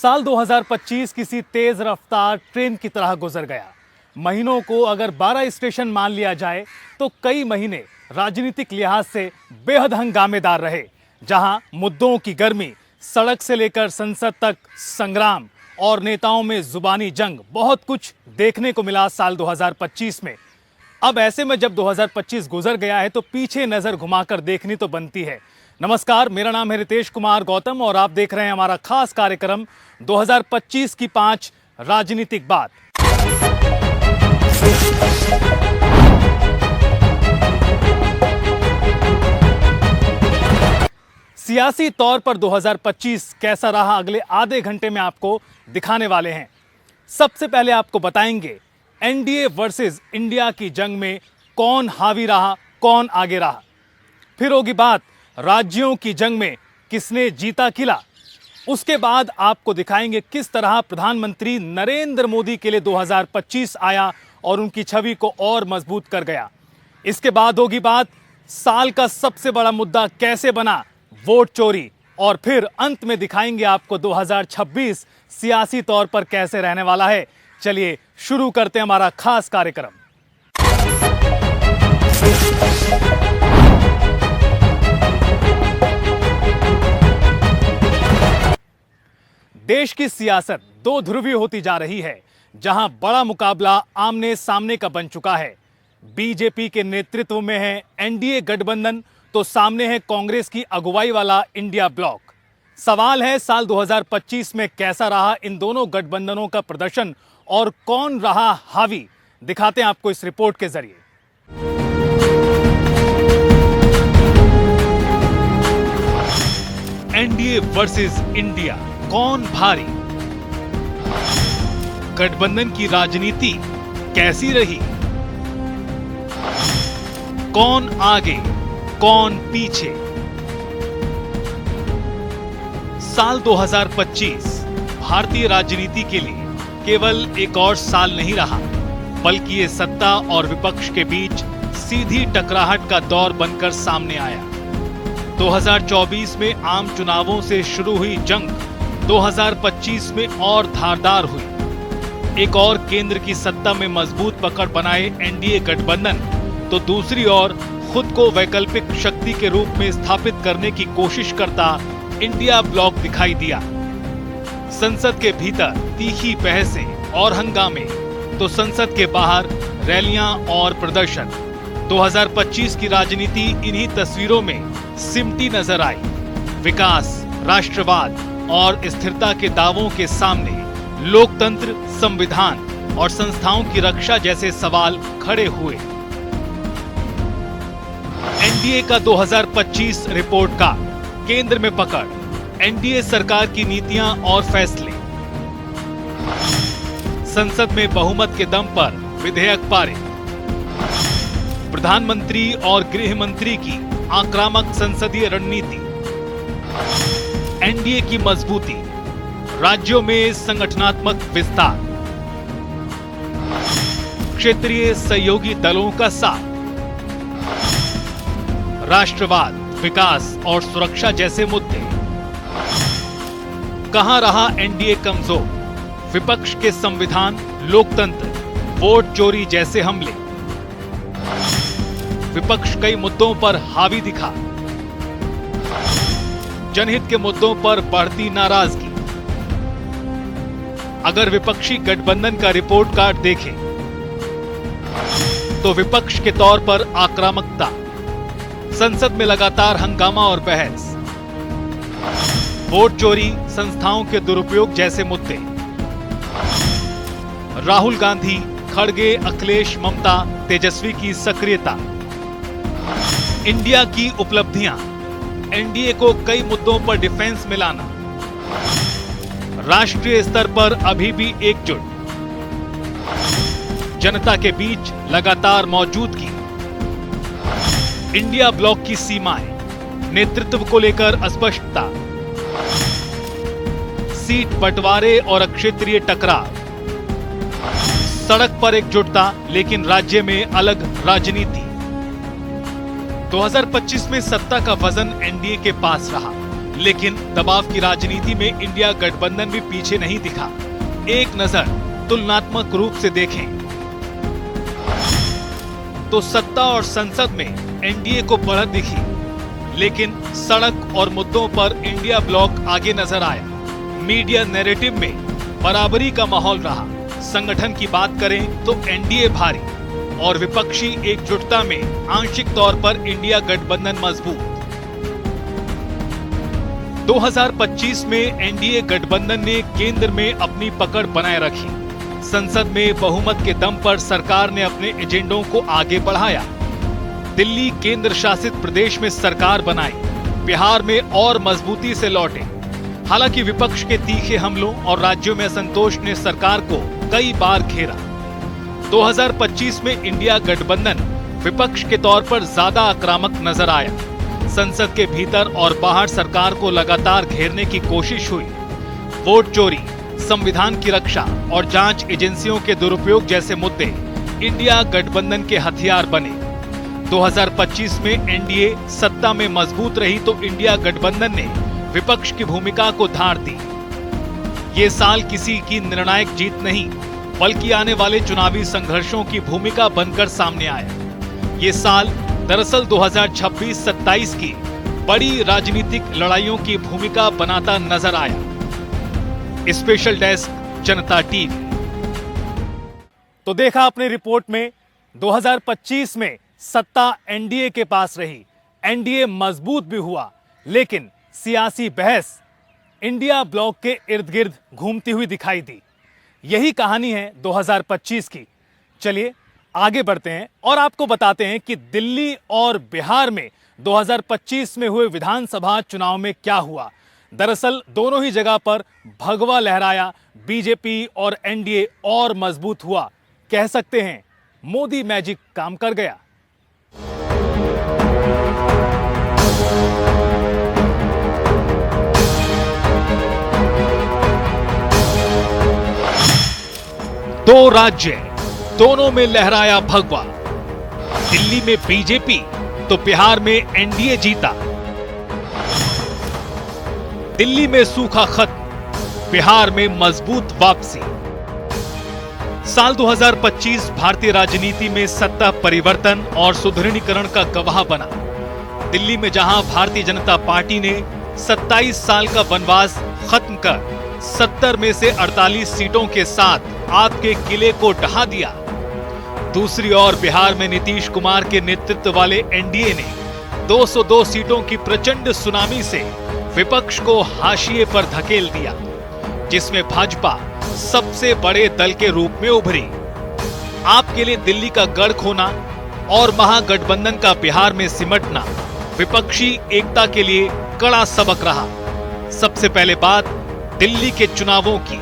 साल 2025 किसी तेज रफ्तार ट्रेन की तरह गुजर गया। महीनों को अगर 12 स्टेशन मान लिया जाए तो कई महीने राजनीतिक लिहाज से बेहद हंगामेदार रहे, जहां मुद्दों की गर्मी, सड़क से लेकर संसद तक संग्राम और नेताओं में जुबानी जंग, बहुत कुछ देखने को मिला साल 2025 में। अब ऐसे में जब 2025 गुजर गया है तो पीछे नजर घुमाकर देखनी तो बनती है। नमस्कार, मेरा नाम है रितेश कुमार गौतम और आप देख रहे हैं हमारा खास कार्यक्रम 2025 की 5 राजनीतिक बात। सियासी तौर पर 2025 कैसा रहा, अगले आधे घंटे में आपको दिखाने वाले हैं। सबसे पहले आपको बताएंगे एनडीए वर्सेस इंडिया की जंग में कौन हावी रहा, कौन आगे रहा। फिर होगी बात राज्यों की जंग में किसने जीता किला। उसके बाद आपको दिखाएंगे किस तरह प्रधानमंत्री नरेंद्र मोदी के लिए 2025 आया और उनकी छवि को और मजबूत कर गया। इसके बाद होगी बात साल का सबसे बड़ा मुद्दा कैसे बना, वोट चोरी। और फिर अंत में दिखाएंगे आपको 2026 सियासी तौर पर कैसे रहने वाला है। चलिए शुरू करते हैं हमारा खास कार्यक्रम। देश की सियासत दो ध्रुवीय होती जा रही है, जहां बड़ा मुकाबला आमने सामने का बन चुका है। बीजेपी के नेतृत्व में है एनडीए गठबंधन, तो सामने है कांग्रेस की अगुवाई वाला इंडिया ब्लॉक। सवाल है साल 2025 में कैसा रहा इन दोनों गठबंधनों का प्रदर्शन और कौन रहा हावी, दिखाते हैं आपको इस रिपोर्ट के जरिए। एनडीए वर्सेस इंडिया, कौन भारी। गठबंधन की राजनीति कैसी रही, कौन आगे कौन पीछे। साल 2025 भारतीय राजनीति के लिए केवल एक और साल नहीं रहा, बल्कि ये सत्ता और विपक्ष के बीच सीधी टकराहट का दौर बनकर सामने आया। 2024 में आम चुनावों से शुरू हुई जंग 2025 में और धारदार हुई। एक और केंद्र की सत्ता में मजबूत पकड़ बनाए एनडीए गठबंधन, तो दूसरी ओर खुद को वैकल्पिक शक्ति के रूप में स्थापित करने की कोशिश करता इंडिया ब्लॉक दिखाई दिया। संसद के भीतर तीखी बहसें और हंगामे, तो संसद के बाहर रैलियां और प्रदर्शन। 2025 की राजनीति इन्हीं तस्वीरों में सिमटी नजर आई। विकास, राष्ट्रवाद और स्थिरता के दावों के सामने लोकतंत्र, संविधान और संस्थाओं की रक्षा जैसे सवाल खड़े हुए। एनडीए का 2025 रिपोर्ट कार्ड, केंद्र में पकड़, एनडीए सरकार की नीतियां और फैसले। संसद में बहुमत के दम पर विधेयक पारित। प्रधानमंत्री और गृह मंत्री की आक्रामक संसदीय रणनीति। एनडीए की मजबूती, राज्यों में संगठनात्मक विस्तार। क्षेत्रीय सहयोगी दलों का साथ। राष्ट्रवाद, विकास और सुरक्षा जैसे मुद्दे। कहां रहा एनडीए कमजोर, विपक्ष के संविधान, लोकतंत्र, वोट चोरी जैसे हमले। विपक्ष कई मुद्दों पर हावी दिखा। जनहित के मुद्दों पर बढ़ती नाराजगी। अगर विपक्षी गठबंधन का रिपोर्ट कार्ड देखें तो विपक्ष के तौर पर आक्रामकता, संसद में लगातार हंगामा और बहस, वोट चोरी, संस्थाओं के दुरुपयोग जैसे मुद्दे। राहुल गांधी, खड़गे, अखिलेश, ममता, तेजस्वी की सक्रियता। इंडिया की उपलब्धियां, एनडीए को कई मुद्दों पर डिफेंस में लाना। राष्ट्रीय स्तर पर अभी भी एकजुट। जनता के बीच लगातार मौजूदगी। इंडिया ब्लॉक की सीमाएं, नेतृत्व को लेकर अस्पष्टता। सीट बंटवारे और क्षेत्रीय टकराव। सड़क पर एकजुटता लेकिन राज्य में अलग राजनीति। 2025 में सत्ता का वजन एनडीए के पास रहा, लेकिन दबाव की राजनीति में इंडिया गठबंधन भी पीछे नहीं दिखा। एक नजर तुलनात्मक रूप से देखें तो सत्ता और संसद में एनडीए को बढ़त दिखी, लेकिन सड़क और मुद्दों पर इंडिया ब्लॉक आगे नजर आया। मीडिया नैरेटिव में बराबरी का माहौल रहा। संगठन की बात करें तो एनडीए भारी और विपक्षी एकजुटता में आंशिक तौर पर इंडिया गठबंधन मजबूत। 2025 में एनडीए गठबंधन ने केंद्र में अपनी पकड़ बनाए रखी। संसद में बहुमत के दम पर सरकार ने अपने एजेंडों को आगे बढ़ाया। दिल्ली केंद्र शासित प्रदेश में सरकार बनाई, बिहार में और मजबूती से लौटे। हालांकि विपक्ष के तीखे हमलों और राज्यों में असंतोष ने सरकार को कई बार घेरा। 2025 में इंडिया गठबंधन विपक्ष के तौर पर ज्यादा आक्रामक नजर आया। संसद के भीतर और बाहर सरकार को लगातार घेरने की कोशिश हुई। वोट चोरी, संविधान की रक्षा और जांच एजेंसियों के दुरुपयोग जैसे मुद्दे इंडिया गठबंधन के हथियार बने। 2025 में एनडीए सत्ता में मजबूत रही तो इंडिया गठबंधन ने विपक्ष की भूमिका को धार दी। ये साल किसी की निर्णायक जीत नहीं, बल्कि आने वाले चुनावी संघर्षों की भूमिका बनकर सामने आया। ये साल दरअसल 2026-27 की बड़ी राजनीतिक लड़ाइयों की भूमिका बनाता नजर आया। स्पेशल डेस्क, जनता टीवी। तो देखा अपनी रिपोर्ट में 2025 में सत्ता एनडीए के पास रही, एनडीए मजबूत भी हुआ, लेकिन सियासी बहस इंडिया ब्लॉक के इर्द गिर्द घूमती हुई दिखाई दी। यही कहानी है 2025 की। चलिए आगे बढ़ते हैं और आपको बताते हैं कि दिल्ली और बिहार में 2025 में हुए विधानसभा चुनाव में क्या हुआ। दरअसल दोनों ही जगह पर भगवा लहराया, बीजेपी और एनडीए और मजबूत हुआ। कह सकते हैं मोदी मैजिक काम कर गया। दो राज्य, दोनों में लहराया भगवा। दिल्ली में बीजेपी तो बिहार में एनडीए जीता। दिल्ली में सूखा खत्म, बिहार में मजबूत वापसी। साल 2025 भारतीय राजनीति में सत्ता परिवर्तन और सुदृढ़ीकरण का गवाह बना। दिल्ली में जहां भारतीय जनता पार्टी ने 27 साल का वनवास खत्म कर 70 में से 48 सीटों के साथ आपके किले को ढहा दिया, दूसरी ओर बिहार में नीतीश कुमार के नेतृत्व वाले एनडीए ने 202 सीटों की प्रचंड सुनामी से विपक्ष को हाशिए पर धकेल दिया, जिसमें भाजपा सबसे बड़े दल के रूप में उभरी। आपके लिए दिल्ली का गढ़ खोना और महागठबंधन का बिहार में सिमटना विपक्षी एकता के लिए कड़ा सबक रहा। सबसे पहले बात दिल्ली के चुनावों की।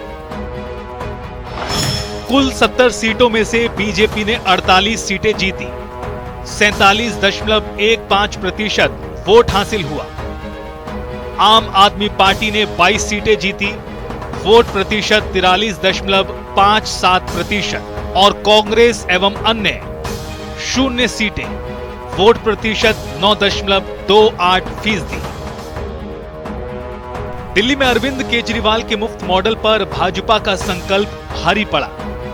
कुल 70 सीटों में से बीजेपी ने 48 सीटें जीती, 47.15% वोट हासिल हुआ। आम आदमी पार्टी ने 22 सीटें जीती, वोट प्रतिशत 43.57% और कांग्रेस एवं अन्य 0 सीटें, वोट प्रतिशत 9.28%। दिल्ली में अरविंद केजरीवाल के मुफ्त मॉडल पर भाजपा का संकल्प भारी पड़ा।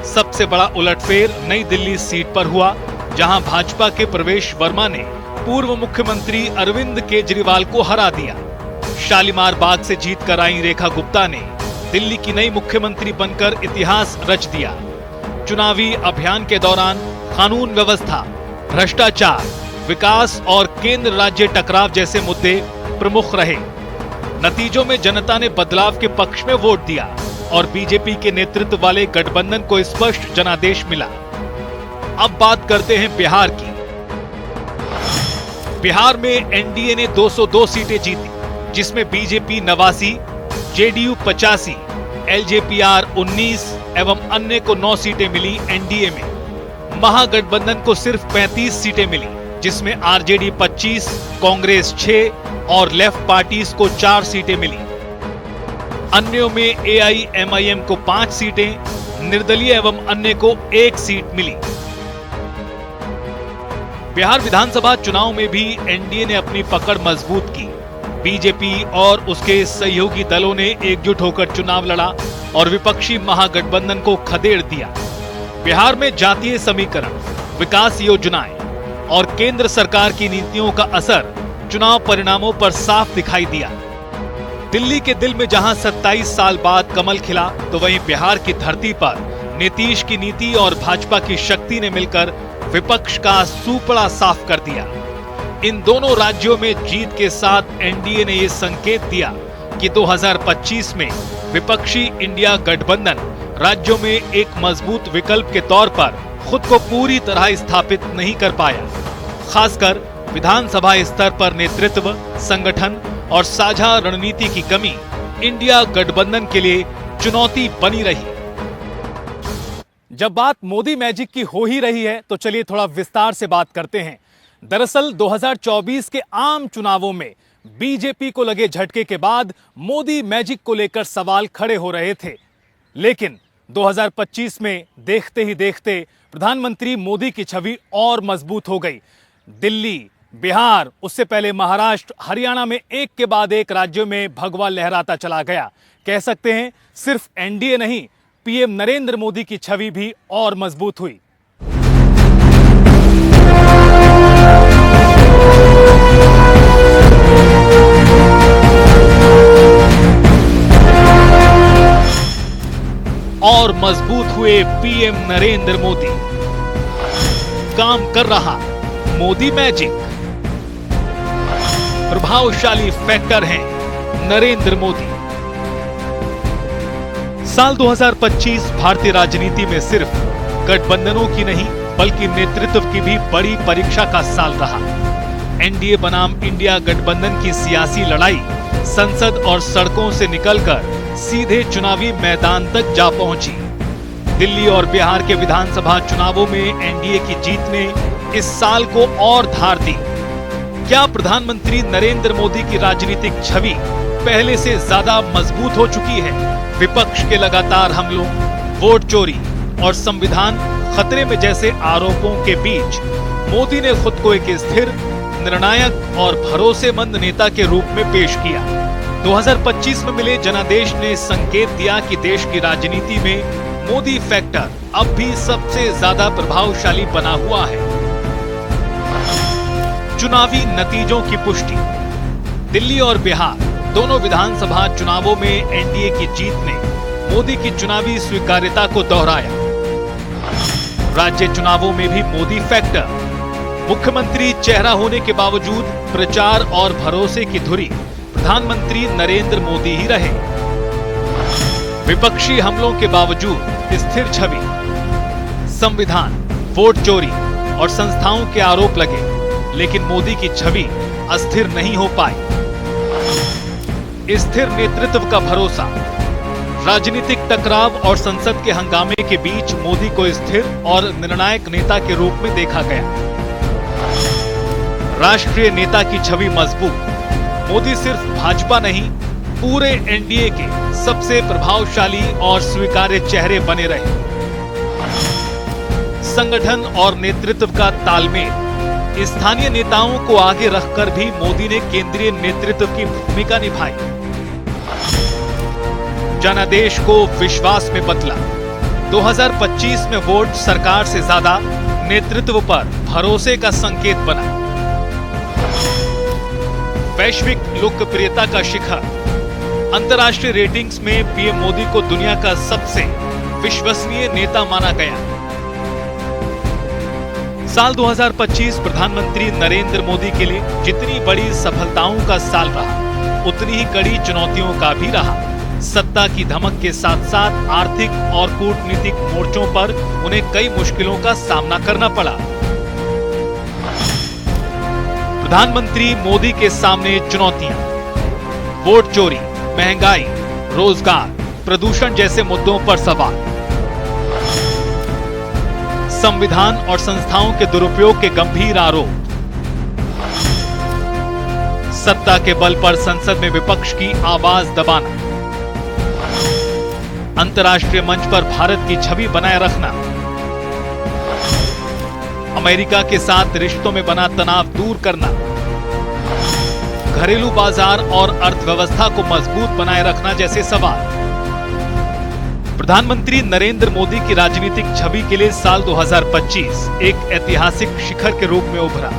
सबसे बड़ा उलटफेर नई दिल्ली सीट पर हुआ, जहां भाजपा के प्रवेश वर्मा ने पूर्व मुख्यमंत्री अरविंद केजरीवाल को हरा दिया। शालीमार बाग से जीत कर आई रेखा गुप्ता ने दिल्ली की नई मुख्यमंत्री बनकर इतिहास रच दिया। चुनावी अभियान के दौरान कानून व्यवस्था, भ्रष्टाचार, विकास और केंद्र राज्य टकराव जैसे मुद्दे प्रमुख रहे। नतीजों में जनता ने बदलाव के पक्ष में वोट दिया और बीजेपी के नेतृत्व वाले गठबंधन को स्पष्ट जनादेश मिला। अब बात करते हैं बिहार की। बिहार में एनडीए ने 202 सीटें जीती, जिसमें बीजेपी 89, जेडीयू 85, एलजेपीआर 19 एवं अन्य को 9 सीटें मिली। एनडीए में महागठबंधन को सिर्फ 35 सीटें मिली, जिसमें आरजेडी 25, कांग्रेस 6 और लेफ्ट पार्टीज को 4 सीटें मिली। अन्यों में एआईएमआईएम को 5 सीटें, निर्दलीय एवं अन्य को 1 सीट मिली। बिहार विधानसभा चुनाव में भी एनडीए ने अपनी पकड़ मजबूत की। बीजेपी और उसके सहयोगी दलों ने एकजुट होकर चुनाव लड़ा और विपक्षी महागठबंधन को खदेड़ दिया। बिहार में जातीय समीकरण, विकास योजनाएं और केंद्र सरकार की नीतियों का असर चुनाव परिणामों पर साफ दिखाई दिया। दिल्ली के दिल में जहां 27 साल बाद कमल खिला, तो वहीं बिहार की धरती पर नीतीश की नीति और भाजपा की शक्ति ने मिलकर विपक्ष का सूपड़ा साफ कर दिया। इन दोनों राज्यों में जीत के साथ एनडीए ने यह संकेत दिया कि 2025 में विपक्षी इंडिया गठबंधन राज्यों में एक मजबूत विकल्प के तौर पर खुद को पूरी तरह स्थापित नहीं कर पाया। खासकर विधानसभा स्तर पर नेतृत्व, संगठन और साझा रणनीति की कमी इंडिया गठबंधन के लिए चुनौती बनी रही। जब बात मोदी मैजिक की हो ही रही है, तो चलिए थोड़ा विस्तार से बात करते हैं। दरअसल 2024 के आम चुनावों में बीजेपी को लगे झटके के बाद मोदी मैजिक को लेकर सवाल खड़े हो रहे थे, लेकिन 2025 में देखते ही देखते प्रधानमंत्री मोदी की छवि और मजबूत हो गई। दिल्ली, बिहार, उससे पहले महाराष्ट्र, हरियाणा में एक के बाद एक राज्यों में भगवा लहराता चला गया। कह सकते हैं सिर्फ एनडीए नहीं, पीएम नरेंद्र मोदी की छवि भी और मजबूत हुई। और मजबूत हुए पीएम नरेंद्र मोदी। काम कर रहा मोदी मैजिक। प्रभावशाली फैक्टर हैं नरेंद्र मोदी। साल 2025 भारतीय राजनीति में सिर्फ गठबंधनों की नहीं, बल्कि नेतृत्व की भी बड़ी परीक्षा का साल रहा। एनडीए बनाम इंडिया गठबंधन की सियासी लड़ाई संसद और सड़कों से निकलकर सीधे चुनावी मैदान तक जा पहुंची। दिल्ली और बिहार के विधानसभा चुनावों में एनडीए की जीत ने इस साल को और धार दी। क्या प्रधानमंत्री नरेंद्र मोदी की राजनीतिक छवि पहले से ज्यादा मजबूत हो चुकी है? विपक्ष के लगातार हमलों, वोट चोरी और संविधान खतरे में जैसे आरोपों के बीच मोदी ने खुद को एक स्थिर, निर्णायक और भरोसेमंद नेता के रूप में पेश किया। 2025 में मिले जनादेश ने संकेत दिया कि देश की राजनीति में मोदी फैक्टर अब भी सबसे ज्यादा प्रभावशाली बना हुआ है। चुनावी नतीजों की पुष्टि। दिल्ली और बिहार दोनों विधानसभा चुनावों में एनडीए की जीत ने मोदी की चुनावी स्वीकार्यता को दोहराया। राज्य चुनावों में भी मोदी फैक्टर, मुख्यमंत्री चेहरा होने के बावजूद प्रचार और भरोसे की धुरी प्रधानमंत्री नरेंद्र मोदी ही रहे। विपक्षी हमलों के बावजूद स्थिर छवि, संविधान, वोट चोरी और संस्थाओं के आरोप लगे, लेकिन मोदी की छवि अस्थिर नहीं हो पाई। स्थिर नेतृत्व का भरोसा, राजनीतिक टकराव और संसद के हंगामे के बीच मोदी को स्थिर और निर्णायक नेता के रूप में देखा गया। राष्ट्रीय नेता की छवि मजबूत, मोदी सिर्फ भाजपा नहीं, पूरे एनडीए के सबसे प्रभावशाली और स्वीकार्य चेहरे बने रहे। संगठन और नेतृत्व का तालमेल, स्थानीय नेताओं को आगे रखकर भी मोदी ने केंद्रीय नेतृत्व की भूमिका निभाई। जनादेश को विश्वास में बदला। 2025 में वोट सरकार से ज्यादा नेतृत्व पर भरोसे का संकेत बना। वैश्विक लोकप्रियता का शिखर, अंतर्राष्ट्रीय रेटिंग्स में पीएम मोदी को दुनिया का सबसे विश्वसनीय नेता माना गया। साल 2025 प्रधानमंत्री नरेंद्र मोदी के लिए जितनी बड़ी सफलताओं का साल रहा, उतनी ही कड़ी चुनौतियों का भी रहा। सत्ता की धमक के साथ साथ आर्थिक और कूटनीतिक मोर्चों पर उन्हें कई मुश्किलों का सामना करना पड़ा। प्रधानमंत्री मोदी के सामने चुनौतियां, वोट चोरी, महंगाई, रोजगार, प्रदूषण जैसे मुद्दों पर सवाल, संविधान और संस्थाओं के दुरुपयोग के गंभीर आरोप, सत्ता के बल पर संसद में विपक्ष की आवाज दबाना, अंतर्राष्ट्रीय मंच पर भारत की छवि बनाए रखना, अमेरिका के साथ रिश्तों में बना तनाव दूर करना, घरेलू बाजार और अर्थव्यवस्था को मजबूत बनाए रखना जैसे सवाल। प्रधानमंत्री नरेंद्र मोदी की राजनीतिक छवि के लिए साल 2025 एक ऐतिहासिक शिखर के रूप में उभरा।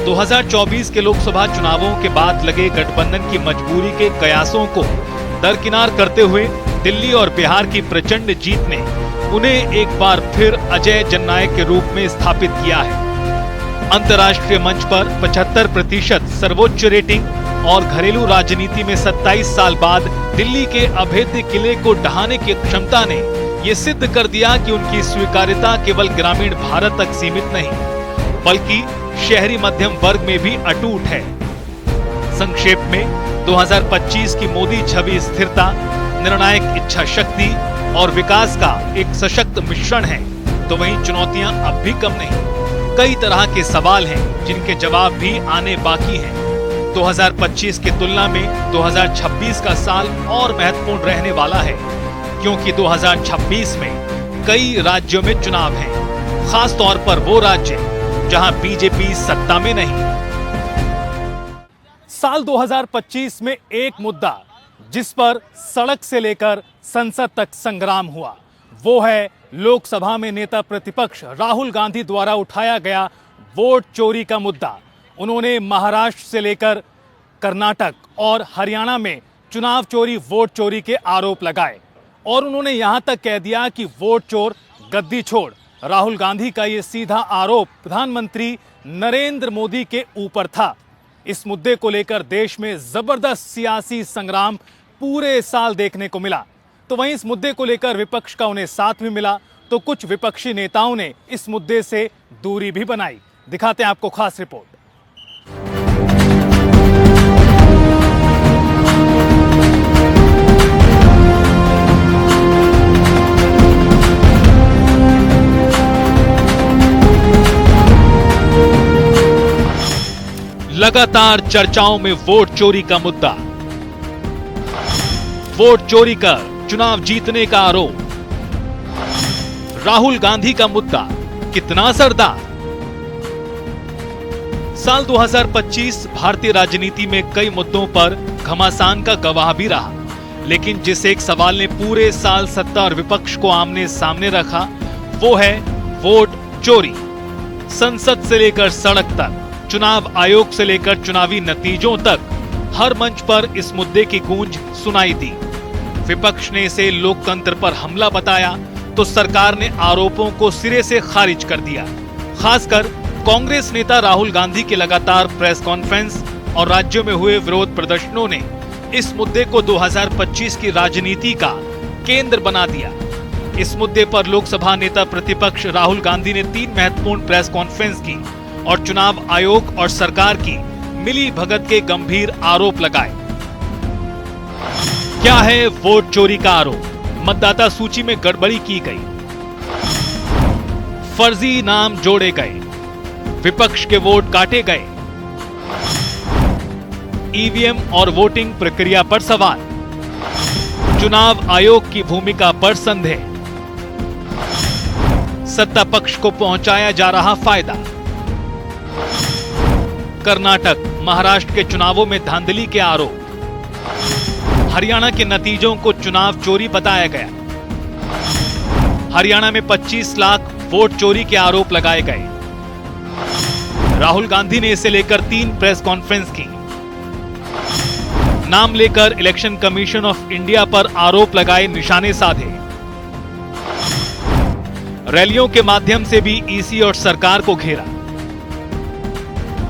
2024 के लोकसभा चुनावों के बाद लगे गठबंधन की मजबूरी के कयासों को दरकिनार करते हुए दिल्ली और बिहार की प्रचंड जीत ने उन्हें एक बार फिर अजय जननायक के रूप में स्थापित किया है। अंतर्राष्ट्रीय मंच पर 75% सर्वोच्च रेटिंग और घरेलू राजनीति में 27 साल बाद दिल्ली के अभेद्य किले को ढहाने की क्षमता ने ये सिद्ध कर दिया कि उनकी स्वीकार्यता केवल ग्रामीण भारत तक सीमित नहीं, बल्कि शहरी मध्यम वर्ग में भी अटूट है। संक्षेप में 2025 की मोदी छवि स्थिरता, निर्णायक इच्छा शक्ति और विकास का एक सशक्त मिश्रण है, तो वहीं चुनौतियां अब भी कम नहीं। कई तरह के सवाल हैं जिनके जवाब भी आने बाकी हैं। 2025 की तुलना में 2026 का साल और महत्वपूर्ण रहने वाला है, क्योंकि 2026 में कई राज्यों में चुनाव हैं, खास तौर पर वो राज्य जहां बीजेपी सत्ता में नहीं। साल 2025 में एक मुद्दा जिस पर सड़क से लेकर संसद तक संग्राम हुआ, वो है लोकसभा में नेता प्रतिपक्ष राहुल गांधी द्वारा उठाया गया वोट चोरी का मुद्दा। उन्होंने महाराष्ट्र से लेकर कर्नाटक और हरियाणा में चुनाव चोरी, वोट चोरी के आरोप लगाए और उन्होंने यहां तक कह दिया कि वोट चोर गद्दी छोड़। राहुल गांधी का ये सीधा आरोप प्रधानमंत्री नरेंद्र मोदी के ऊपर था। इस मुद्दे को लेकर देश में जबरदस्त सियासी संग्राम पूरे साल देखने को मिला। तो वहीं इस मुद्दे को लेकर विपक्ष का उन्हें साथ भी मिला, तो कुछ विपक्षी नेताओं ने इस मुद्दे से दूरी भी बनाई। दिखाते हैं आपको खास रिपोर्ट। लगातार चर्चाओं में वोट चोरी का मुद्दा। वोट चोरी कर चुनाव जीतने का आरोप। राहुल गांधी का मुद्दा कितना असरदार। साल 2025 भारतीय राजनीति में कई मुद्दों पर घमासान का गवाह भी रहा, लेकिन जिस एक सवाल ने पूरे साल सत्ता और विपक्ष को आमने सामने रखा, वो है वोट चोरी। संसद से लेकर सड़क तक, चुनाव आयोग से लेकर चुनावी नतीजों तक, हर मंच पर इस मुद्दे की गूंज सुनाई दी। विपक्ष ने इसे लोकतंत्र पर हमला बताया, तो सरकार ने आरोपों को सिरे से खारिज कर दिया। खासकर कांग्रेस नेता राहुल गांधी के लगातार प्रेस कॉन्फ्रेंस और राज्यों में हुए विरोध प्रदर्शनों ने इस मुद्दे को 2025 की राजनीति का केंद्र बना दिया। इस मुद्दे पर लोकसभा नेता प्रतिपक्ष राहुल गांधी ने 3 महत्वपूर्ण प्रेस कॉन्फ्रेंस की और चुनाव आयोग और सरकार की मिली भगत के गंभीर आरोप लगाए। क्या है वोट चोरी का आरोप? मतदाता सूची में गड़बड़ी की गई, फर्जी नाम जोड़े गए, विपक्ष के वोट काटे गए, ईवीएम और वोटिंग प्रक्रिया पर सवाल, चुनाव आयोग की भूमिका पर संदेह, सत्ता पक्ष को पहुंचाया जा रहा फायदा, कर्नाटक, महाराष्ट्र के चुनावों में धांधली के आरोप, हरियाणा के नतीजों को चुनाव चोरी बताया गया, हरियाणा में 25 लाख वोट चोरी के आरोप लगाए गए। राहुल गांधी ने इसे लेकर 3 प्रेस कॉन्फ्रेंस की। नाम लेकर इलेक्शन कमीशन ऑफ इंडिया पर आरोप लगाए, निशाने साधे। रैलियों के माध्यम से भी ईसी और सरकार को घेरा।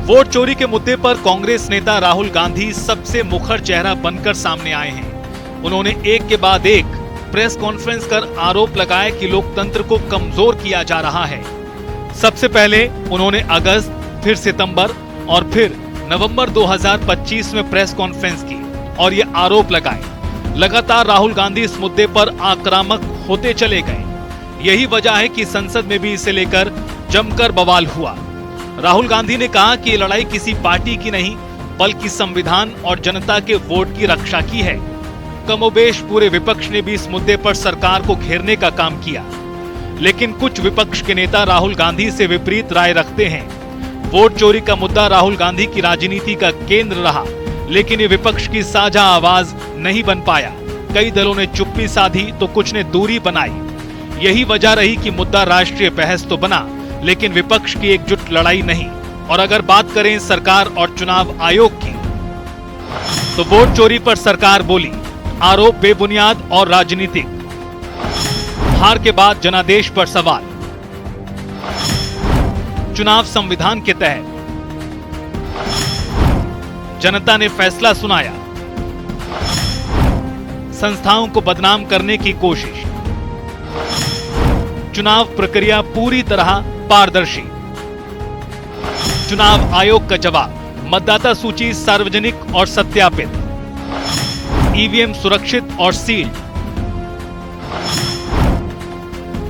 वोट चोरी के मुद्दे पर कांग्रेस नेता राहुल गांधी सबसे मुखर चेहरा बनकर सामने आए हैं। उन्होंने एक के बाद एक प्रेस कॉन्फ्रेंस कर आरोप लगाए कि लोकतंत्र को कमजोर किया जा रहा है। सबसे पहले उन्होंने अगस्त, फिर सितंबर और फिर नवंबर 2025 में प्रेस कॉन्फ्रेंस की और ये आरोप लगाए। लगातार राहुल गांधी इस मुद्दे पर आक्रामक होते चले गए। यही वजह है कि संसद में भी इसे लेकर जमकर बवाल हुआ। राहुल गांधी ने कहा कि ये लड़ाई किसी पार्टी की नहीं, बल्कि संविधान और जनता के वोट की रक्षा की है। कमोबेश पूरे विपक्ष ने भी इस मुद्दे पर सरकार को घेरने का काम किया, लेकिन कुछ विपक्ष के नेता राहुल गांधी से विपरीत राय रखते हैं। वोट चोरी का मुद्दा राहुल गांधी की राजनीति का केंद्र रहा, लेकिन ये विपक्ष की साझा आवाज नहीं बन पाया। कई दलों ने चुप्पी साधी तो कुछ ने दूरी बनाई। यही वजह रही कि मुद्दा राष्ट्रीय बहस तो बना, लेकिन विपक्ष की एकजुट लड़ाई नहीं। और अगर बात करें सरकार और चुनाव आयोग की, तो वोट चोरी पर सरकार बोली, आरोप बेबुनियाद और राजनीतिक। हार के बाद जनादेश पर सवाल, चुनाव संविधान के तहत, जनता ने फैसला सुनाया, संस्थाओं को बदनाम करने की कोशिश, चुनाव प्रक्रिया पूरी तरह पारदर्शी। चुनाव आयोग का जवाब, मतदाता सूची सार्वजनिक और सत्यापित, ईवीएम सुरक्षित और सील्ड,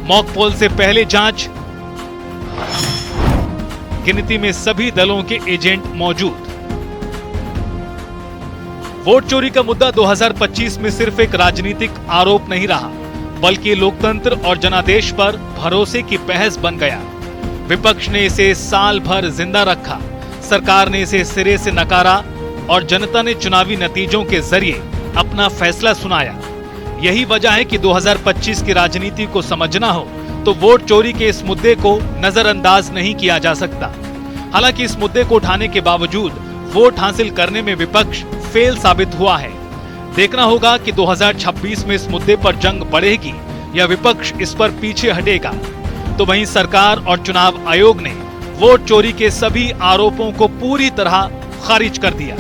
मॉक पोल से पहले जांच, गिनती में सभी दलों के एजेंट मौजूद। वोट चोरी का मुद्दा 2025 में सिर्फ एक राजनीतिक आरोप नहीं रहा, बल्कि लोकतंत्र और जनादेश पर भरोसे की बहस बन गया। विपक्ष ने इसे साल भर जिंदा रखा, सरकार ने इसे सिरे से नकारा और जनता ने चुनावी नतीजों के जरिए अपना फैसला सुनाया। यही वजह है कि 2025 की राजनीति को समझना हो तो वोट चोरी के इस मुद्दे को नजरअंदाज नहीं किया जा सकता। हालांकि इस मुद्दे को उठाने के बावजूद वोट हासिल करने में विपक्ष फेल साबित हुआ है। देखना होगा कि 2026 में इस मुद्दे पर जंग बढ़ेगी या विपक्ष इस पर पीछे हटेगा। तो वहीं सरकार और चुनाव आयोग ने वोट चोरी के सभी आरोपों को पूरी तरह खारिज कर दिया।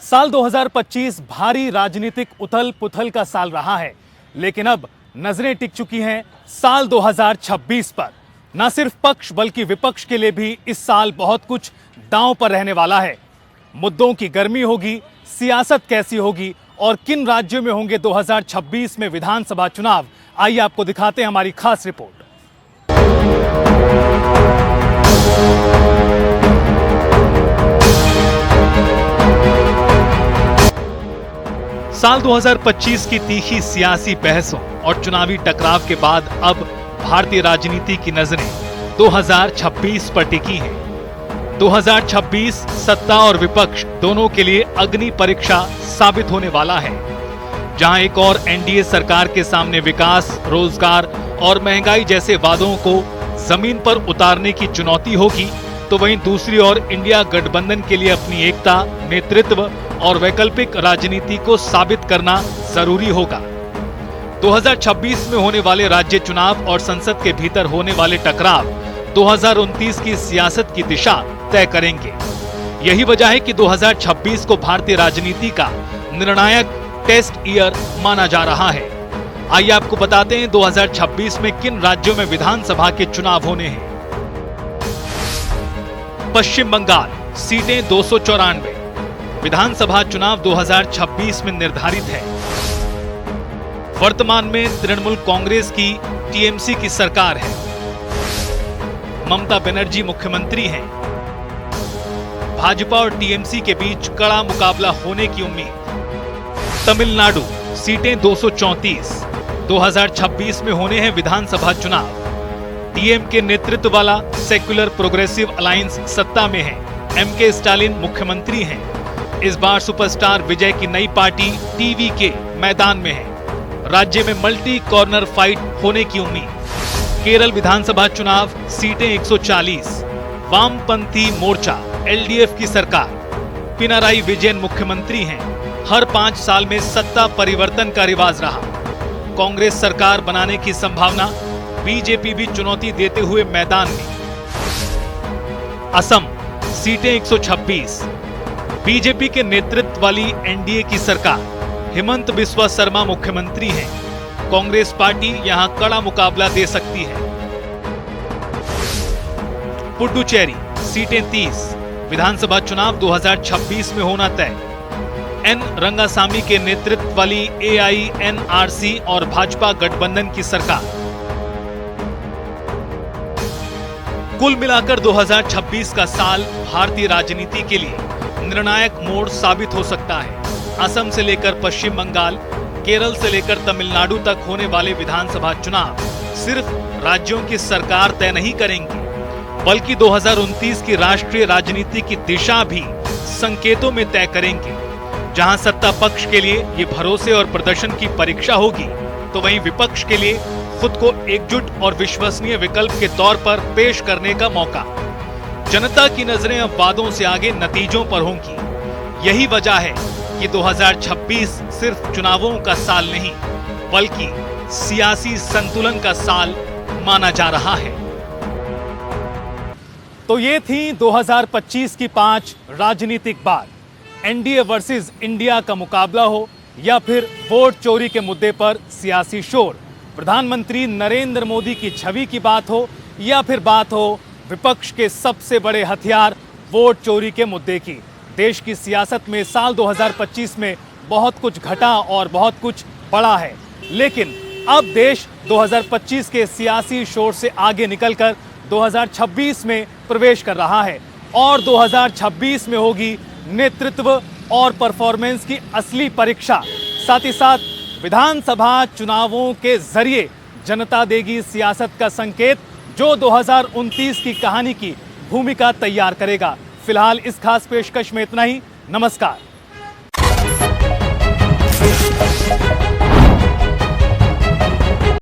साल 2025 भारी राजनीतिक उथल पुथल का साल रहा है, लेकिन अब नजरें टिक चुकी हैं साल 2026 पर। न सिर्फ पक्ष बल्कि विपक्ष के लिए भी इस साल बहुत कुछ दांव पर रहने वाला है। मुद्दों की गर्मी होगी, सियासत कैसी होगी और किन राज्यों में होंगे 2026 में विधानसभा चुनाव, आइए आपको दिखाते हैं हमारी खास रिपोर्ट। साल 2025 की तीखी सियासी बहसों और चुनावी टकराव के बाद अब भारतीय राजनीति की नजरें 2026 पर टिकी हैं। 2026 सत्ता और विपक्ष दोनों के लिए अग्नि परीक्षा साबित होने वाला है। जहां एक और एनडीए सरकार के सामने विकास, रोजगार और महंगाई जैसे वादों को जमीन पर उतारने की चुनौती होगी, तो वहीं दूसरी ओर इंडिया गठबंधन के लिए अपनी एकता, नेतृत्व और वैकल्पिक राजनीति को साबित करना जरूरी होगा। 2026 में होने वाले राज्य चुनाव और संसद के भीतर होने वाले टकराव 2029 की सियासत की दिशा तय करेंगे। यही वजह है कि 2026 को भारतीय राजनीति का निर्णायक टेस्ट ईयर माना जा रहा है। आइए आपको बताते हैं 2026 में किन राज्यों में विधानसभा के चुनाव होने हैं। पश्चिम बंगाल, सीटें 294। विधानसभा चुनाव 2026 में निर्धारित है। वर्तमान में तृणमूल कांग्रेस की टीएमसी की सरकार है। ममता बनर्जी मुख्यमंत्री हैं। भाजपा और टीएमसी के बीच कड़ा मुकाबला होने की उम्मीद। तमिलनाडु, सीटें 234। 2026 में होने हैं विधानसभा चुनाव। टीएम के नेतृत्व वाला सेक्युलर प्रोग्रेसिव अलायंस सत्ता में है। एमके स्टालिन मुख्यमंत्री हैं। इस बार सुपरस्टार विजय की नई पार्टी टीवीके मैदान में है। राज्य में मल्टी कॉर्नर फाइट होने की उम्मीद। केरल विधानसभा चुनाव, सीटें 140। वामपंथी मोर्चा, एलडीएफ की सरकार। पिनाराई विजयन मुख्यमंत्री हैं। हर 5 साल में सत्ता परिवर्तन का रिवाज रहा। कांग्रेस सरकार बनाने की संभावना। बीजेपी भी चुनौती देते हुए मैदान में। असम, सीटें 126। बीजेपी के नेतृत्व वाली एनडीए की सरकार। हेमंत बिस्वा शर्मा मुख्यमंत्री हैं। कांग्रेस पार्टी यहां कड़ा मुकाबला दे सकती है। पुडुचेरी, सीटें 30। विधानसभा चुनाव 2026 में होना तय। एन रंगासामी के नेतृत्व वाली एआईएनआरसी और भाजपा गठबंधन की सरकार। कुल मिलाकर 2026 का साल भारतीय राजनीति के लिए निर्णायक मोड़ साबित हो सकता है। असम से लेकर पश्चिम बंगाल, केरल से लेकर तमिलनाडु तक होने वाले विधानसभा चुनाव सिर्फ राज्यों की सरकार तय नहीं करेंगे, बल्कि 2029 की राष्ट्रीय राजनीति की दिशा भी संकेतों में तय करेंगे। जहां सत्ता पक्ष के लिए ये भरोसे और प्रदर्शन की परीक्षा होगी, तो वहीं विपक्ष के लिए खुद को एकजुट और विश्वसनीय विकल्प के तौर पर पेश करने का मौका। जनता की नजरें अब वादों से आगे नतीजों पर होंगी। यही वजह है कि 2026 सिर्फ चुनावों का साल नहीं, बल्कि सियासी संतुलन का साल माना जा रहा है। तो ये थी 2025 की 5 राजनीतिक बात। एनडीए वर्सेस इंडिया का मुकाबला हो या फिर वोट चोरी के मुद्दे पर सियासी शोर, प्रधानमंत्री नरेंद्र मोदी की छवि की बात हो या फिर बात हो विपक्ष के सबसे बड़े हथियार वोट चोरी के मुद्दे की, देश की सियासत में साल 2025 में बहुत कुछ घटा और बहुत कुछ बढ़ा है। लेकिन अब देश 2025 के सियासी शोर से आगे निकलकर 2026 में प्रवेश कर रहा है और 2026 में होगी नेतृत्व और परफॉर्मेंस की असली परीक्षा। साथ ही साथ विधानसभा चुनावों के जरिए जनता देगी सियासत का संकेत, जो 2029 की कहानी की भूमिका तैयार करेगा। फिलहाल इस खास पेशकश में इतना ही। नमस्कार।